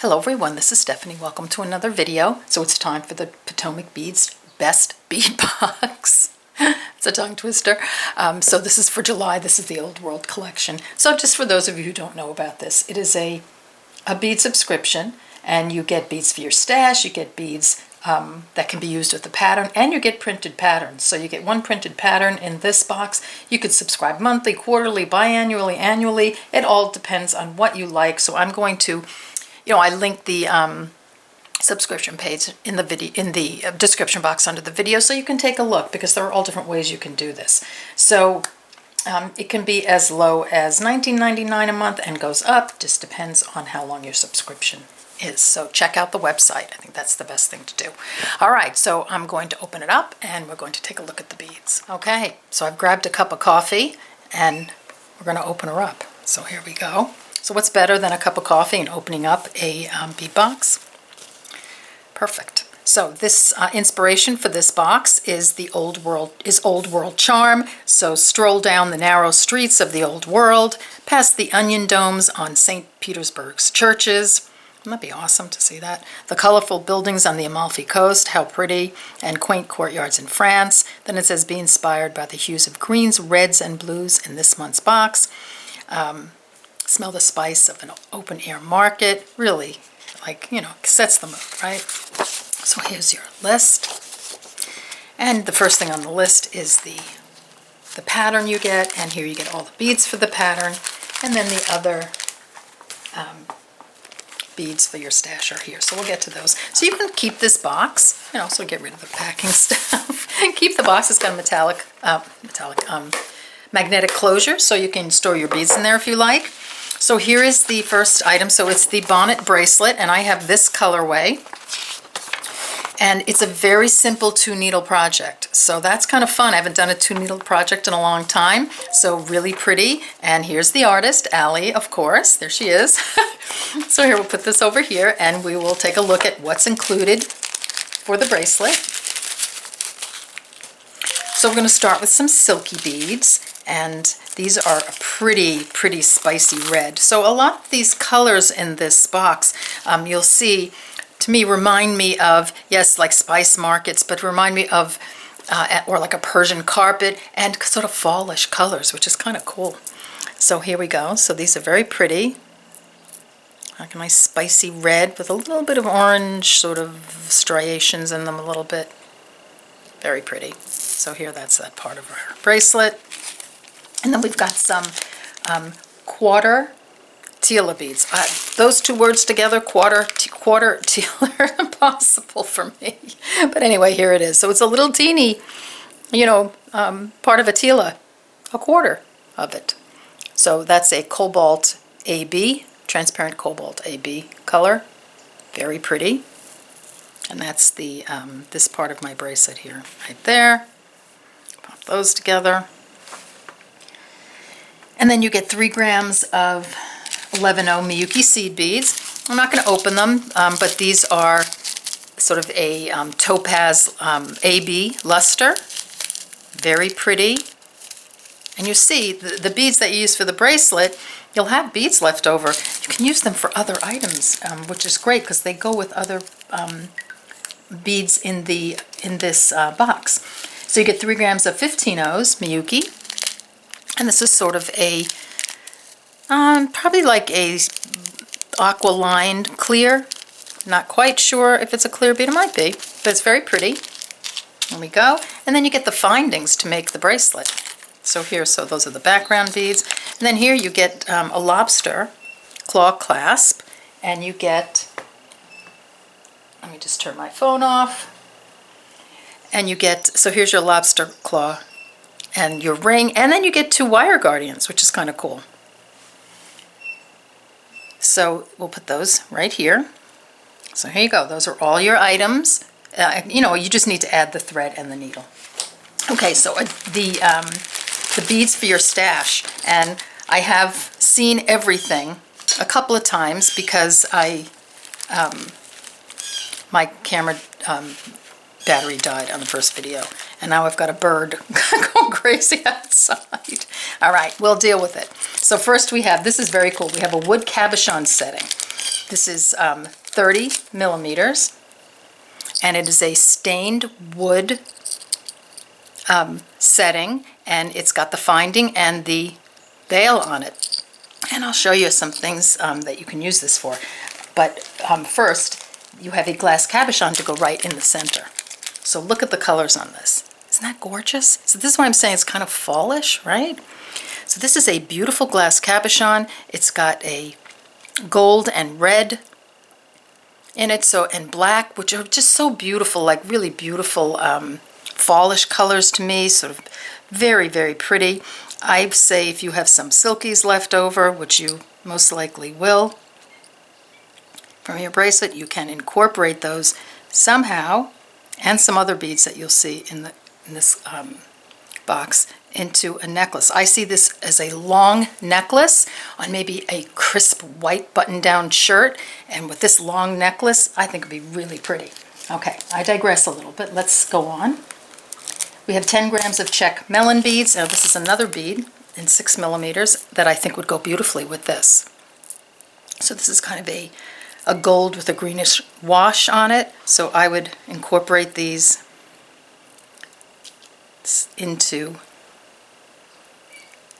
Hello everyone, this is Stephanie. Welcome to another video. So it's time for the Potomac Beads Best Bead Box. It's a tongue twister. So this is for July. This is the Old World collection. So just for those of you who don't know about this, it is a bead subscription, and you get beads for your stash, you get beads that can be used with the pattern, and you get printed patterns. So you get one printed pattern in this box. You could subscribe monthly, quarterly, biannually, annually. It all depends on what you like. So I'm going to, I linked the subscription page in the video, in the description box under the video, so you can take a look, because there are all different ways you can do this. So it can be as low as $19.99 a month and goes up. Just depends on how long your subscription is. So check out the website. I think that's the best thing to do. All right, so I'm going to open it up and we're going to take a look at the beads. Okay, so I've grabbed a cup of coffee and we're going to open her up. So here we go. So what's better than a cup of coffee and opening up a bead box? Perfect. So this inspiration for this box is Old World charm. So stroll down the narrow streets of the Old World, past the onion domes on St. Petersburg's churches. Wouldn't that be awesome to see that? The colorful buildings on the Amalfi Coast, how pretty, and quaint courtyards in France. Then it says, be inspired by the hues of greens, reds, and blues in this month's box. Smell the spice of an open-air market. Really, sets the mood, right? So here's your list. And the first thing on the list is the pattern you get, and here you get all the beads for the pattern, and then the other beads for your stash are here. So we'll get to those. So you can keep this box, and also get rid of the packing stuff. Keep the box. It's got a magnetic closure, so you can store your beads in there if you like. So here is the first item. So it's the Bonnet Bracelet, and I have this colorway. And it's a very simple 2-needle project. So that's kind of fun. I haven't done a 2-needle project in a long time. So really pretty. And here's the artist, Allie, of course. There she is. So here, we'll put this over here and we will take a look at what's included for the bracelet. So we're going to start with some silky beads. And these are a pretty, pretty spicy red. So a lot of these colors in this box, you'll see, to me, remind me of, yes, like spice markets, but remind me of, or like a Persian carpet, and sort of fallish colors, which is kind of cool. So here we go. So these are very pretty. Like a nice spicy red with a little bit of orange sort of striations in them a little bit. Very pretty. So here, that's that part of our bracelet. And then we've got some quarter Tila beads. Those two words together, quarter Tila, are impossible for me. But anyway, here it is. So it's a little teeny, part of a Tila, a quarter of it. So that's a Cobalt AB, transparent Cobalt AB color. Very pretty. And that's the this part of my bracelet here, right there. Pop those together. And then you get 3 grams of 11.0 Miyuki seed beads. I'm not going to open them, but these are sort of a topaz AB luster. Very pretty. And you see, the beads that you use for the bracelet, you'll have beads left over. You can use them for other items, which is great because they go with other beads in this box. So you get 3 grams of 15.0s Miyuki. And this is sort of a, probably like a aqua-lined clear. Not quite sure if it's a clear bead. It might be, but it's very pretty. There we go. And then you get the findings to make the bracelet. So here, so those are the background beads. And then here you get a lobster claw clasp, and you get, let me just turn my phone off. And you get, so here's your lobster claw and your ring, and then you get 2 wire guardians, which is kind of cool. So we'll put those right here. So here you go. Those are all your items. You just need to add the thread and the needle. Okay, so the beads for your stash, and I have seen everything a couple of times because my camera battery died on the first video, and now I've got a bird going crazy outside. All right, we'll deal with it. So first we have, this is very cool, we have a wood cabochon setting. This is 30 millimeters, and it is a stained wood setting, and it's got the finding and the veil on it. And I'll show you some things that you can use this for. But first, you have a glass cabochon to go right in the center. So look at the colors on this. Isn't that gorgeous? So this is why I'm saying it's kind of fallish, right? So this is a beautiful glass cabochon. It's got a gold and red in it, so, and black, which are just so beautiful, like really beautiful fallish colors to me, sort of very, very pretty. I say if you have some silkies left over, which you most likely will, from your bracelet, you can incorporate those somehow, and some other beads that you'll see in this box, into a necklace. I see this as a long necklace on maybe a crisp white button-down shirt, and with this long necklace, I think it'd be really pretty. Okay, I digress a little bit. Let's go on. We have 10 grams of Czech melon beads. Now this is another bead in 6 millimeters that I think would go beautifully with this. So this is kind of a gold with a greenish wash on it. So I would incorporate these into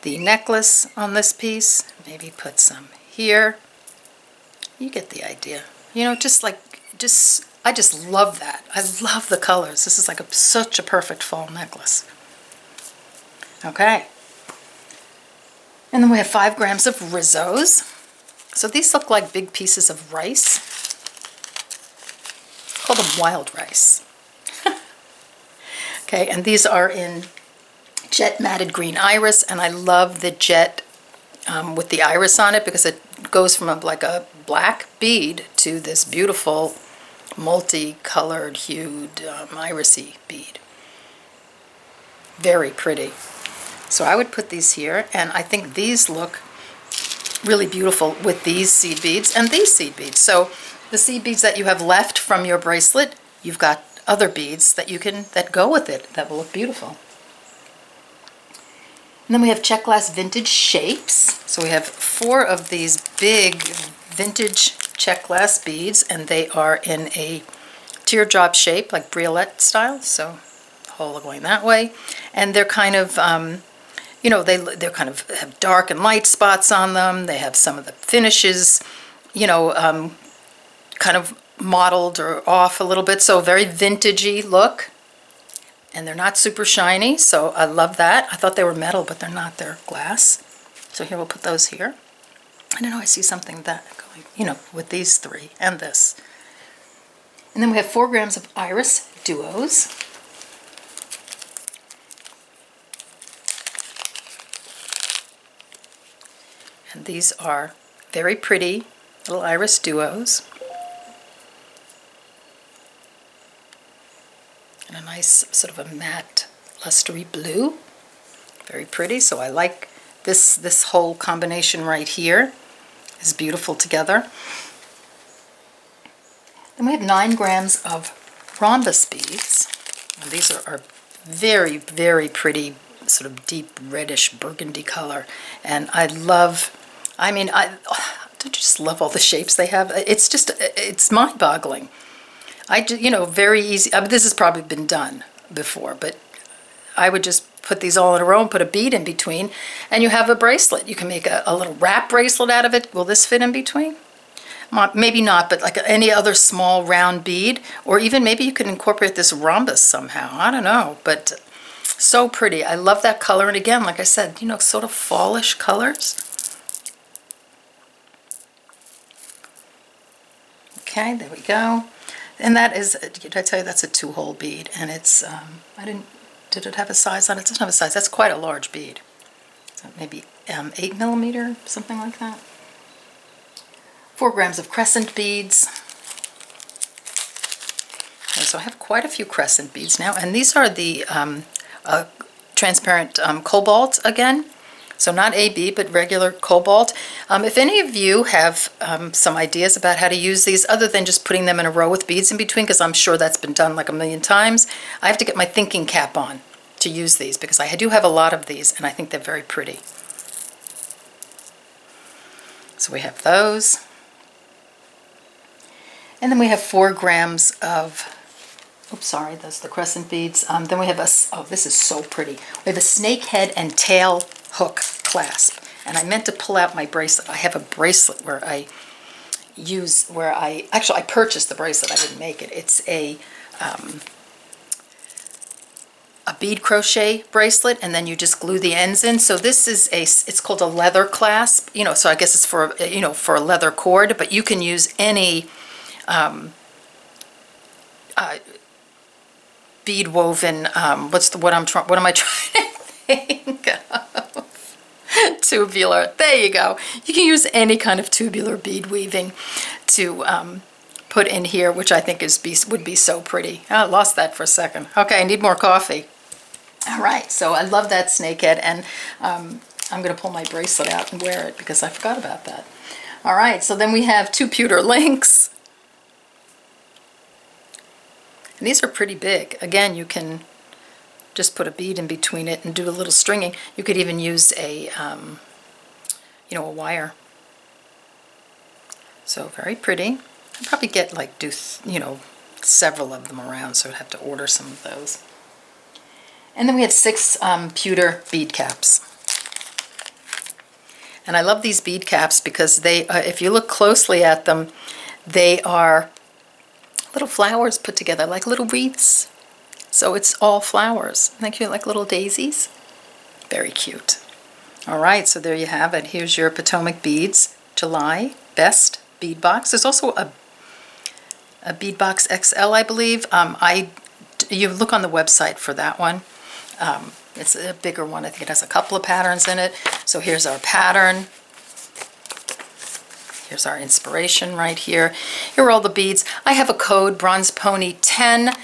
the necklace on this piece. Maybe put some here. You get the idea. You know, I just love that. I love the colors. This is like such a perfect fall necklace. Okay. And then we have 5 grams of Rizzos. So these look like big pieces of rice. Call them wild rice. Okay, and these are in jet matted green iris, and I love the jet with the iris on it because it goes from like a black bead to this beautiful multicolored hued irisy bead. Very pretty. So I would put these here, and I think these look really beautiful with these seed beads and these seed beads. So the seed beads that you have left from your bracelet, you've got other beads that go with it that will look beautiful. And then we have Czech glass vintage shapes. So we have 4 of these big vintage Czech glass beads, and they are in a teardrop shape, like briolette style. So hole going that way, and they're kind of you know, they're kind of have dark and light spots on them. They have some of the finishes, you know, kind of modeled or off a little bit, so very vintagey look. And they're not super shiny, so I love that. I thought they were metal, but they're not. They're glass. So here, we'll put those here. I don't know, I see something that going, you know, with these 3 and this. And then we have 4 grams of iris duos. And these are very pretty little iris duos. And a nice sort of a matte lustery blue. Very pretty. So I like this whole combination right here is beautiful together. Then we have 9 grams of rhombus beads. And these are very, very pretty, sort of deep reddish burgundy color. And I love, I mean, I just love all the shapes they have. It's mind-boggling. You know, very easy. I mean, this has probably been done before, but I would just put these all in a row and put a bead in between, and you have a bracelet. You can make a little wrap bracelet out of it. Will this fit in between? Maybe not, but like any other small round bead, or even maybe you can incorporate this rhombus somehow. I don't know, but so pretty. I love that color, and again, like I said, you know, sort of fallish colors. Okay, there we go. And that is, did I tell you that's a 2-hole bead? And it's, did it have a size on it? It doesn't have a size. That's quite a large bead. So maybe 8 millimeter, something like that. 4 grams of crescent beads. Okay, so I have quite a few crescent beads now. And these are the transparent cobalt again. So not AB, but regular cobalt. If any of you have some ideas about how to use these, other than just putting them in a row with beads in between, because I'm sure that's been done like a million times, I have to get my thinking cap on to use these, because I do have a lot of these, and I think they're very pretty. So we have those. And then we have 4 grams of, oops, sorry, that's the Crescent Beads. Then we have oh, this is so pretty. We have a snake head and tail hook clasp. And I meant to pull out my bracelet. I have a bracelet where actually I purchased the bracelet, I didn't make it. It's a bead crochet bracelet, and then you just glue the ends in. So this is it's called a leather clasp, you know, so I guess it's for, you know, for a leather cord, but you can use any bead woven, what am I trying to think of? Tubular, there you go. You can use any kind of tubular bead weaving to put in here, which I think would be so pretty. I lost that for a second. Okay, I need more coffee. All right, so I love that snakehead, and I'm going to pull my bracelet out and wear it because I forgot about that. All right, so then we have 2 pewter links. And these are pretty big. Again, you can just put a bead in between it and do a little stringing. You could even use a, you know, a wire. So very pretty. I'd probably get you know, several of them around, so I'd have to order some of those. And then we have 6 pewter bead caps. And I love these bead caps because they, if you look closely at them, they are little flowers put together, like little wreaths. So it's all flowers. Isn't that cute, like little daisies? Very cute. All right, so there you have it. Here's your Potomac Beads July Best Bead Box. There's also a Bead Box XL, I believe. You look on the website for that one. It's a bigger one. I think it has a couple of patterns in it. So here's our pattern. Here's our inspiration right here. Here are all the beads. I have a code, Bronzepony 10,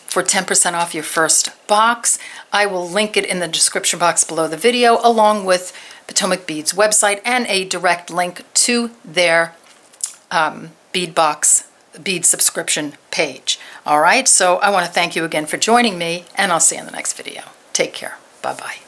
for 10% off your first box. I will link it in the description box below the video, along with Potomac Beads website and a direct link to their bead subscription page. All right, so I want to thank you again for joining me, and I'll see you in the next video. Take care. Bye-bye.